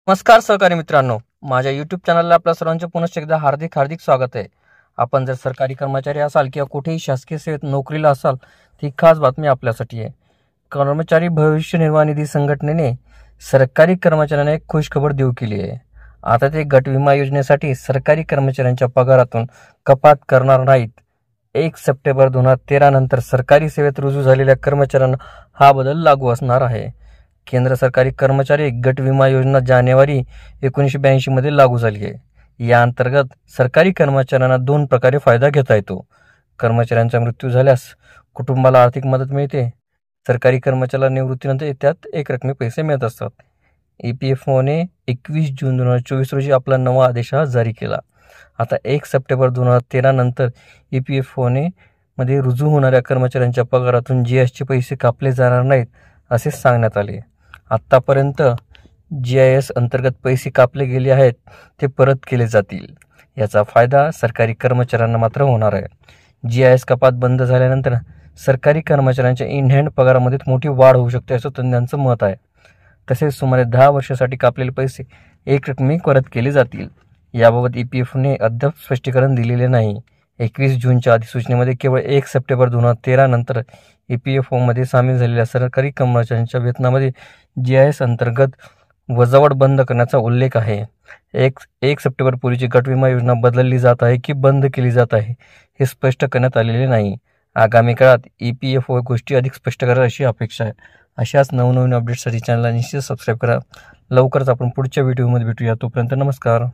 नमस्कार सहकारी मित्रांनो, माझ्या यूट्यूब चॅनलला आपल्या सर्वांचे पुनश्च एकदा हार्दिक स्वागत आहे. आपण जर सरकारी कर्मचारी असाल किंवा कुठेही शासकीय सेवेत नोकरीला असाल, ती खास बातमी आपल्यासाठी आहे. कर्मचारी भविष्य निर्वाह निधी संघटनेने सरकारी कर्मचाऱ्यांना एक खुशखबर देऊ केली आहे. आता ते गट विमा योजनेसाठी सरकारी कर्मचाऱ्यांच्या पगारातून कपात करणार नाहीत. 1 सप्टेंबर 2013 नंतर सरकारी सेवेत रुजू झालेल्या कर्मचाऱ्यांना हा बदल लागू असणार आहे. केंद्र सरकारी कर्मचारी गट विमा योजना जानेवारी 1982 मध्ये लागू झाली आहे. या अंतर्गत सरकारी कर्मचाऱ्यांना 2 प्रकारे फायदा घेता येतो. कर्मचाऱ्यांचा मृत्यू झाल्यास कुटुंबाला आर्थिक मदत मिळते. सरकारी कर्मचाऱ्याला निवृत्तीनंतर त्यात एकरकमी पैसे मिळत असतात. EPFOने 21 जून 2024 रोजी आपला नवा आदेश जारी केला. आता 1 सप्टेंबर 2013 नंतर EPFOने मध्ये रुजू होणाऱ्या कर्मचाऱ्यांच्या पगारातून GISचे पैसे कापले जाणार नाहीत असे सांगण्यात आले. आत्तापर्यंत GIS अंतर्गत पैसे कापले गेले आहेत ते परत केले जातील. याचा फायदा सरकारी कर्मचाऱ्यांना मात्र होणार आहे. GIS कपात बंद झाल्यानंतर सरकारी कर्मचाऱ्यांच्या इन हँड पगारामध्ये मोठी वाढ होऊ शकते असं तज्ज्ञांचं मत आहे. तसेच सुमारे 10 वर्षासाठी कापलेले पैसे एकरकमी परत केले जातील. याबाबत EPFOने अद्याप स्पष्टीकरण दिलेले नाही. 21 जूनच्या अधिसूचनेमध्ये केवळ 1 सप्टेंबर 2013 नंतर EPFOमध्ये सामील झालेल्या सरकारी कर्मचाऱ्यांच्या वेतनामध्ये GIS अंतर्गत वजावट बंद करण्याचा उल्लेख आहे. 1 सप्टेंबर पूर्वीची गट विमा योजना बदलली जात आहे की बंद केली जात आहे हे स्पष्ट करण्यात आलेले नाही. आगामी काळात EPFO गोष्टी अधिक स्पष्ट करेल अशी अपेक्षा आहे. अशाच नवनवीन अपडेट्ससाठी चॅनलला निश्चित सबस्क्राईब करा. लवकरच आपण पुढच्या व्हिडिओमध्ये भेटूया. तोपर्यंत नमस्कार.